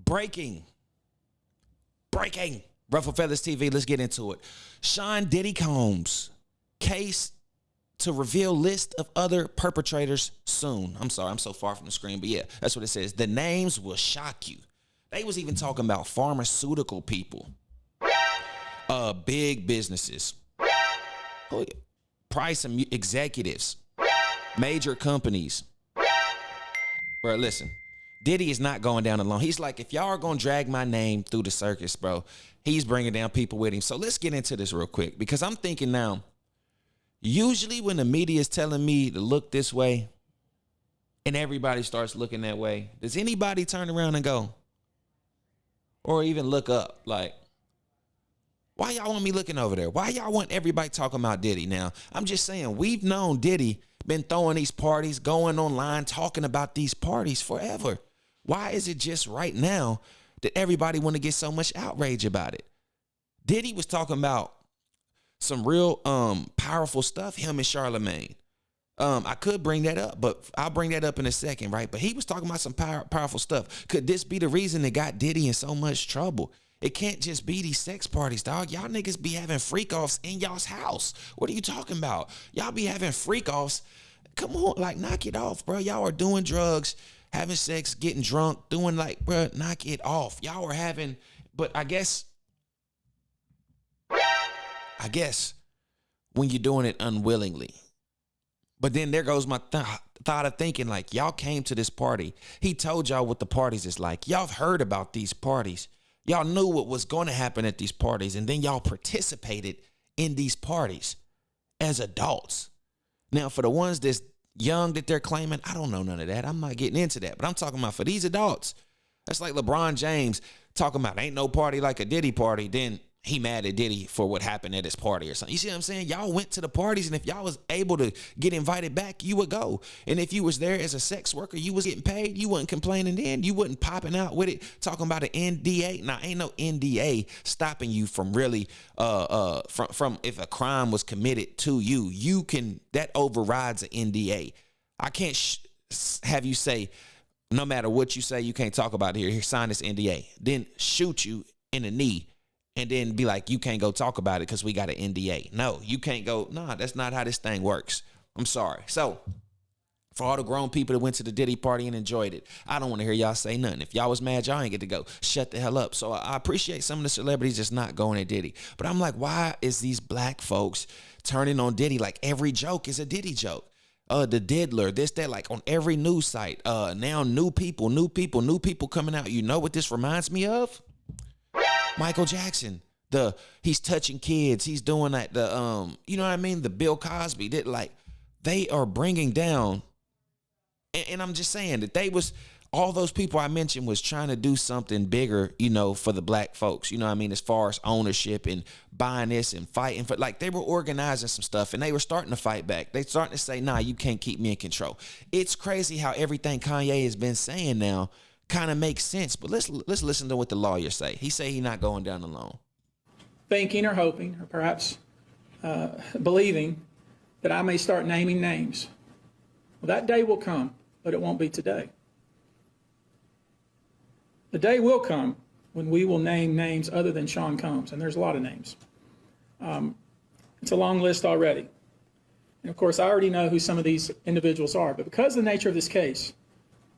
Breaking. Ruffle Feathers TV, let's get into it. Sean Diddy Combs case to reveal list of other perpetrators soon. I'm sorry, I'm so far from the screen, but yeah, that's what it says. The names will shock you. They was even talking about pharmaceutical people, big businesses, price executives, major companies. Bro, listen, Diddy is not going down alone. He's like, if y'all are going to drag my name through the circus, bro, he's bringing down people with him. So let's get into this real quick, because I'm thinking now, usually when the media is telling me to look this way and everybody starts looking that way, does anybody turn around and go, or even look up, like, why y'all want me looking over there? Why y'all want everybody talking about Diddy? Now, I'm just saying, we've known Diddy been throwing these parties, going online, talking about these parties forever. Why is it just right now that everybody want to get so much outrage about it? Diddy was talking about some real powerful stuff, him and Charlemagne. I could bring that up, but I'll bring that up in a second, right? But he was talking about some powerful stuff. Could this be the reason that got Diddy in so much trouble? It can't just be these sex parties, dog. Y'all niggas be having freak-offs in y'all's house. What are you talking about? Y'all be having freak-offs. Come on, like, knock it off, bro. Y'all are doing drugs, having sex, getting drunk, doing, like, bro, knock it off. Y'all are having, but I guess when you're doing it unwillingly. But then there goes my thought of thinking, like, y'all came to this party. He told y'all what the parties is like. Y'all heard about these parties. Y'all knew what was going to happen at these parties, and then y'all participated in these parties as adults. Now, for the ones that's young that they're claiming, I don't know none of that. I'm not getting into that, but I'm talking about for these adults. That's like LeBron James talking about ain't no party like a Diddy party. Then he mad at Diddy for what happened at his party or something. You see what I'm saying? Y'all went to the parties, and if y'all was able to get invited back, you would go. And if you was there as a sex worker, you was getting paid, you wasn't complaining then. You wasn't popping out with it, talking about an NDA. Now, ain't no NDA stopping you from really, from if a crime was committed to you, you can, that overrides an NDA. I can't have you say, no matter what you say, you can't talk about it here. Here, sign this NDA. Then shoot you in the knee. And then be like, you can't go talk about it because we got an NDA. No, you can't go. Nah, that's not how this thing works. I'm sorry. So for all the grown people that went to the Diddy party and enjoyed it, I don't want to hear y'all say nothing. If y'all was mad, y'all ain't get to go. Shut the hell up. So I appreciate some of the celebrities just not going at Diddy. But I'm like, why is these black folks turning on Diddy like every joke is a Diddy joke? The diddler, this, that, like on every news site. Now new people coming out. You know what this reminds me of? Michael Jackson, he's touching kids. He's doing that. You know what I mean? The Bill Cosby did, like, they are bringing down. And I'm just saying that all those people I mentioned was trying to do something bigger, you know, for the black folks, you know what I mean? As far as ownership and buying this and fighting for, like, they were organizing some stuff and they were starting to fight back. They starting to say, nah, you can't keep me in control. It's crazy how everything Kanye has been saying now kind of makes sense, but let's listen to what the lawyers say. He say he's not going down alone. Thinking or hoping or perhaps believing that I may start naming names. Well, that day will come, but it won't be today. The day will come when we will name names other than Sean Combs, and there's a lot of names. It's a long list already. And of course, I already know who some of these individuals are, but because of the nature of this case,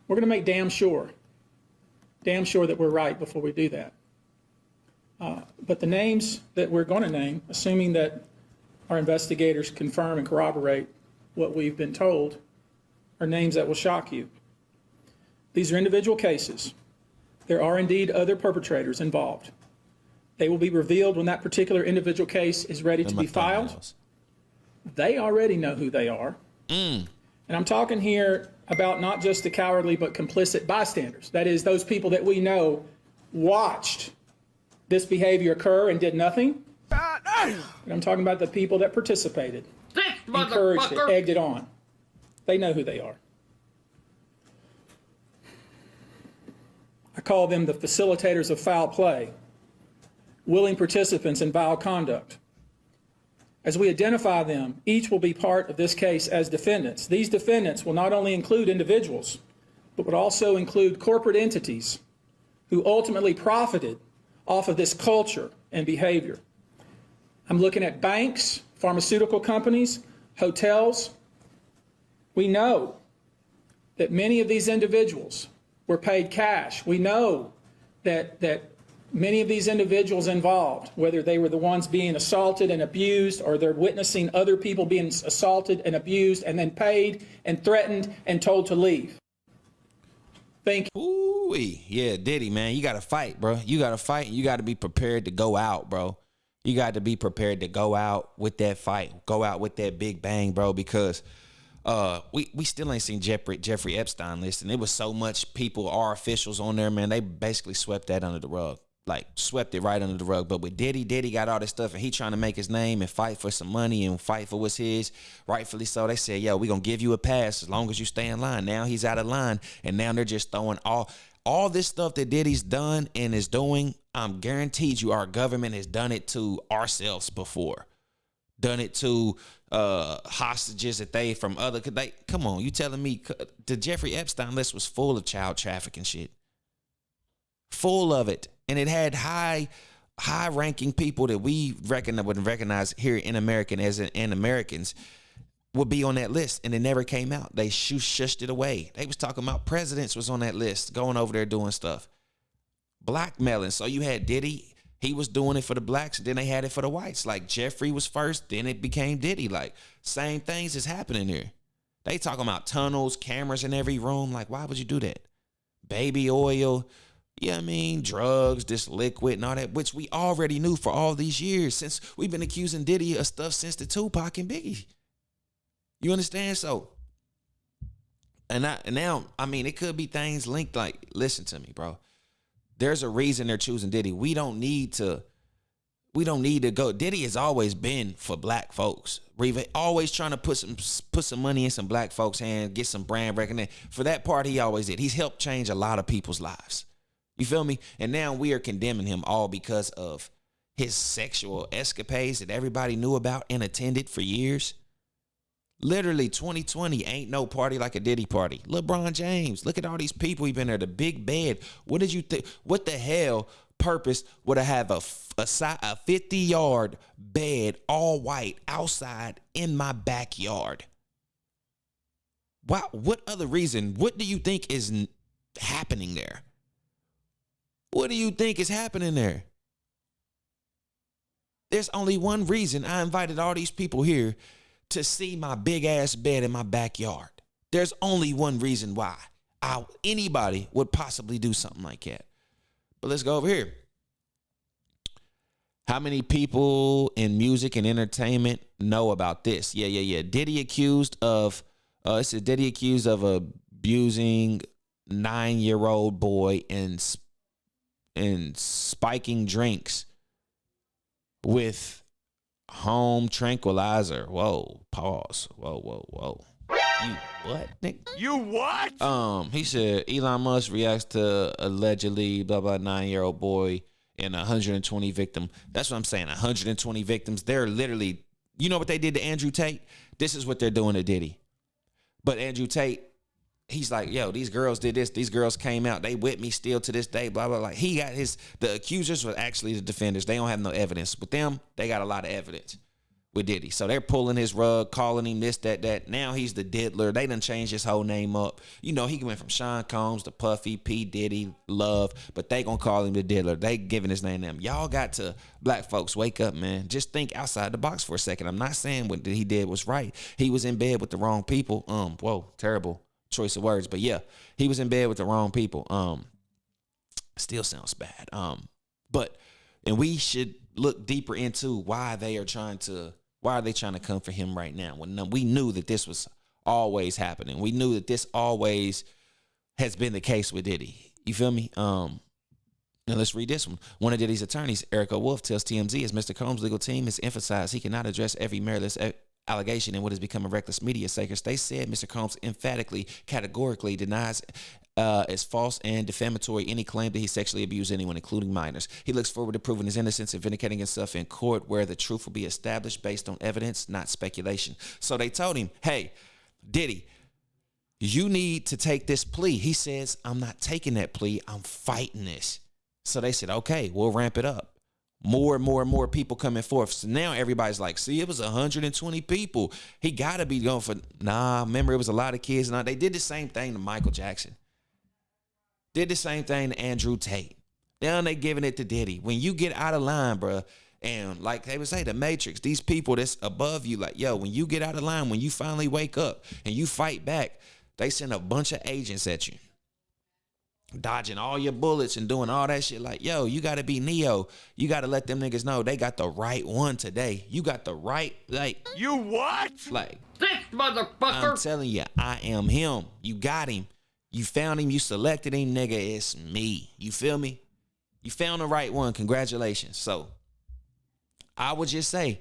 we're going to make damn sure that we're right before we do that. But the names that we're going to name, assuming that our investigators confirm and corroborate what we've been told, are names that will shock you. These are individual cases. There are indeed other perpetrators involved. They will be revealed when that particular individual case is ready to be filed. They already know who they are. And I'm talking here about not just the cowardly but complicit bystanders. That is, those people that we know watched this behavior occur and did nothing. And I'm talking about the people that participated, encouraged it, egged it on. They know who they are. I call them the facilitators of foul play, willing participants in vile conduct. As we identify them, each will be part of this case as defendants. These defendants will not only include individuals, but would also include corporate entities who ultimately profited off of this culture and behavior. I'm looking at banks, pharmaceutical companies, hotels. We know that many of these individuals were paid cash. We know that many of these individuals involved, whether they were the ones being assaulted and abused or they're witnessing other people being assaulted and abused and then paid and threatened and told to leave. Thank you. Ooh, yeah, Diddy, man, you got to fight, bro. You got to fight. You got to be prepared to go out, bro. You got to be prepared to go out with that fight, go out with that big bang, bro, because we still ain't seen Jeffrey Epstein list, and it was so much people, our officials on there, man. They basically swept that under the rug, like swept it right under the rug. But with Diddy got all this stuff, and he trying to make his name and fight for some money and fight for what's his, rightfully so. They said, yo, we gonna give you a pass as long as you stay in line. Now he's out of line, and now they're just throwing all this stuff that Diddy's done and is doing. I'm guaranteed you our government has done it to ourselves before. Done it to hostages that they from other. Come on, you telling me the Jeffrey Epstein list was full of child trafficking shit, full of it, and it had high ranking people that we wouldn't recognize here in American and Americans would be on that list, and it never came out. They shushed it away. They was talking about presidents was on that list, going over there doing stuff, blackmailing. So you had Diddy. He was doing it for the blacks, then they had it for the whites. Like Jeffrey was first, then it became Diddy. Like same things is happening here. They talking about tunnels, cameras in every room. Like, why would you do that? Baby oil, yeah, I mean, drugs, this liquid and all that, which we already knew for all these years since we've been accusing Diddy of stuff since the Tupac and Biggie. You understand? So, and now, I mean, it could be things linked. Like, listen to me, bro. There's a reason they're choosing Diddy. We don't need to go. Diddy has always been for black folks. Reva always trying to put some money in some black folks' hands, get some brand recognition. For that part, he always did. He's helped change a lot of people's lives. You feel me? And now we are condemning him all because of his sexual escapades that everybody knew about and attended for years. Literally 2020 ain't no party like a Diddy party. LeBron James, look at all these people he been there. The big bed. What did you think? What the hell purpose would I have a 50-yard bed all white outside in my backyard? What other reason? What do you think is happening there? What do you think is happening there? There's only one reason I invited all these people here to see my big ass bed in my backyard. There's only one reason why anybody would possibly do something like that. But let's go over here. How many people in music and entertainment know about this? Yeah. Diddy accused of abusing 9-year-old boy and spiking drinks with home tranquilizer. Whoa, pause. Whoa. You what, Nick? You what? He said Elon Musk reacts to allegedly blah blah 9-year-old boy and 120 victim. That's what I'm saying. 120 victims. They're literally, you know what they did to Andrew Tate? This is what they're doing to Diddy. But Andrew Tate, he's like, yo, these girls did this. These girls came out. They with me still to this day, blah, blah, blah. He got the accusers were actually the defenders. They don't have no evidence. With them, they got a lot of evidence with Diddy. So they're pulling his rug, calling him this, that. Now he's the diddler. They done changed his whole name up. You know, he went from Sean Combs to Puffy, P. Diddy, Love, but they gonna call him the diddler. They giving his name to him. Y'all got to, black folks, wake up, man. Just think outside the box for a second. I'm not saying what he did was right. He was in bed with the wrong people. Whoa, terrible choice of words, but yeah, he was in bed with the wrong people. Still sounds bad. And we should look deeper into why they are trying to come for him right now when we knew that this was always happening. We knew that this always has been the case with Diddy. You feel me? Now let's read this one. One of Diddy's attorneys, Erica Wolf, tells TMZ as Mr. Combs' legal team has emphasized he cannot address every meritless allegation in what has become a reckless media circus. They said Mr. Combs categorically denies as false and defamatory any claim that he sexually abused anyone, including minors. He looks forward to proving his innocence and vindicating himself in court where the truth will be established based on evidence, not speculation. So they told him, hey, Diddy, you need to take this plea. He says, I'm not taking that plea. I'm fighting this. So they said, okay, we'll ramp it up. More and more and more people coming forth. So now everybody's like, see, it was 120 people. He got to be going for, remember, it was a lot of kids. Now, they did the same thing to Michael Jackson. Did the same thing to Andrew Tate. Now they giving it to Diddy. When you get out of line, bro, and like they would say, the Matrix, these people that's above you, like, yo, when you get out of line, when you finally wake up and you fight back, they send a bunch of agents at you, dodging all your bullets and doing all that shit. Like, yo, you got to be Neo. You got to let them niggas know they got the right one today. You got the right, like. You what? Like, This motherfucker. I'm telling you, I am him. You got him. You found him. You selected him, nigga. It's me. You feel me? You found the right one. Congratulations. So, I would just say,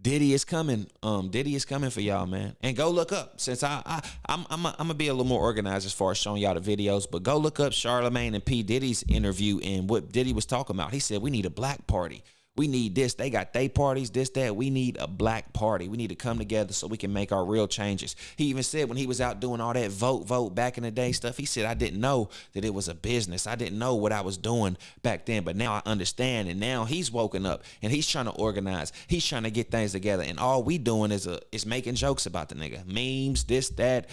Diddy is coming. Diddy is coming for y'all, man. And go look up. Since I'm gonna be a little more organized as far as showing y'all the videos, but go look up Charlamagne and P. Diddy's interview and what Diddy was talking about. He said we need a black party. We need this. They got they parties, this, that. We need a black party. We need to come together so we can make our real changes. He even said when he was out doing all that vote back in the day stuff, he said, I didn't know that it was a business. I didn't know what I was doing back then, but now I understand. And now he's woken up and he's trying to organize. He's trying to get things together. And all we doing is making jokes about the nigga. Memes, this, that,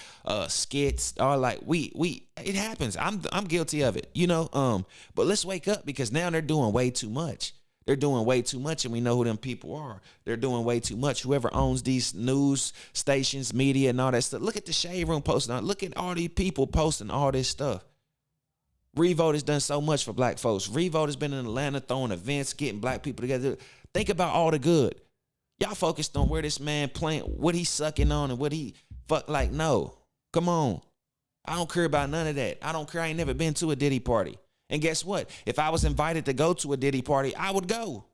skits, all like it happens. I'm guilty of it, you know? But let's wake up because now they're doing way too much. They're doing way too much, and we know who them people are. They're doing way too much. Whoever owns these news stations, media, and all that stuff. Look at the Shade Room posting. Look at all these people posting all this stuff. Revote has done so much for black folks. Revote has been in Atlanta throwing events, getting black people together. Think about all the good. Y'all focused on where this man playing, what he's sucking on, and what he fuck. Like, no. Come on. I don't care about none of that. I don't care. I ain't never been to a Diddy party. And guess what? If I was invited to go to a Diddy party, I would go.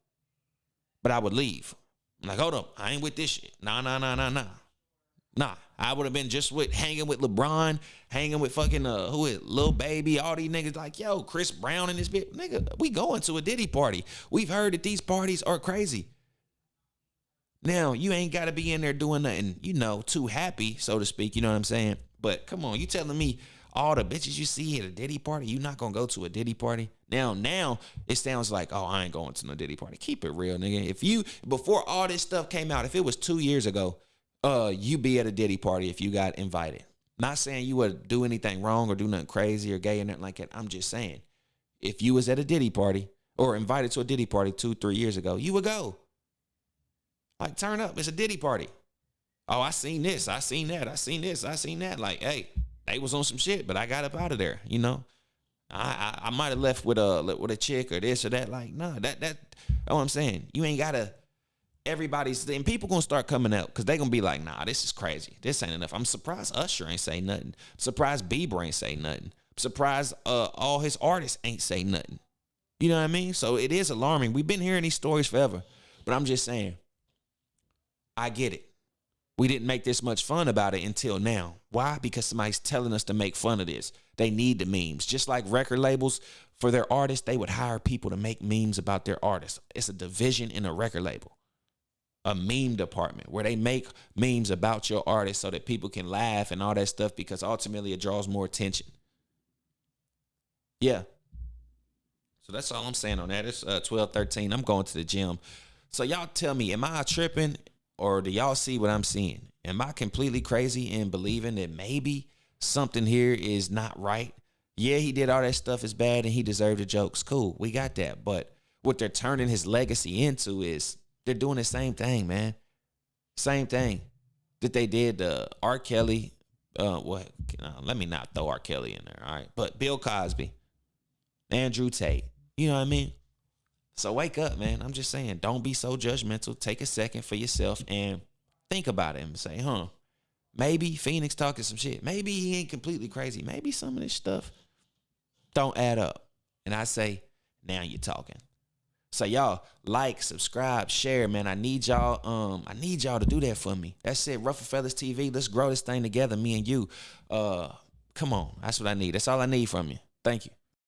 But I would leave. I'm like, hold up. I ain't with this shit. Nah. Nah. I would have been just hanging with LeBron, hanging with fucking, who is Lil Baby, all these niggas like, yo, Chris Brown and this bitch. Nigga, we going to a Diddy party. We've heard that these parties are crazy. Now, you ain't got to be in there doing nothing, you know, too happy, so to speak. You know what I'm saying? But come on, you telling me all the bitches you see at a Diddy party, you not gonna go to a Diddy party? Now it sounds like, oh, I ain't going to no Diddy party. Keep it real, nigga. If you, before all this stuff came out, if it was 2 years ago, you be at a Diddy party if you got invited. Not saying you would do anything wrong or do nothing crazy or gay or nothing like that. I'm just saying, if you was at a Diddy party or invited to a Diddy party 2-3 years ago, you would go. Like, turn up. It's a Diddy party. Oh, I seen this. I seen that. I seen this. I seen that. Like, hey, they was on some shit, but I got up out of there, you know. I might have left with a chick or this or that. Like, no, that's what I'm saying. You ain't gotta. Everybody's and people gonna start coming out because they gonna be like, nah, this is crazy. This ain't enough. I'm surprised Usher ain't say nothing. I'm surprised Bieber ain't say nothing. I'm surprised all his artists ain't say nothing. You know what I mean? So it is alarming. We've been hearing these stories forever, but I'm just saying, I get it. We didn't make this much fun about it until now. Why? Because somebody's telling us to make fun of this. They need the memes. Just like record labels, for their artists, they would hire people to make memes about their artists. It's a division in a record label. A meme department where they make memes about your artist so that people can laugh and all that stuff because ultimately it draws more attention. Yeah. So that's all I'm saying on that. It's 12:13. I'm going to the gym. So y'all tell me, am I tripping? Or do y'all see what I'm seeing? Am I completely crazy in believing that maybe something here is not right? Yeah, he did all that stuff is bad and he deserved the jokes. Cool, we got that. But what they're turning his legacy into is they're doing the same thing, man. Same thing that they did to R. Kelly. Let me not throw R. Kelly in there, all right? But Bill Cosby, Andrew Tate, you know what I mean? So wake up, man. I'm just saying, don't be so judgmental. Take a second for yourself and think about it and say, maybe Phoenix talking some shit. Maybe he ain't completely crazy. Maybe some of this stuff don't add up. And I say, now you're talking. So y'all like, subscribe, share, man. I need y'all to do that for me. That's it. Ruffle Feathers TV. Let's grow this thing together, me and you. Come on. That's what I need. That's all I need from you. Thank you.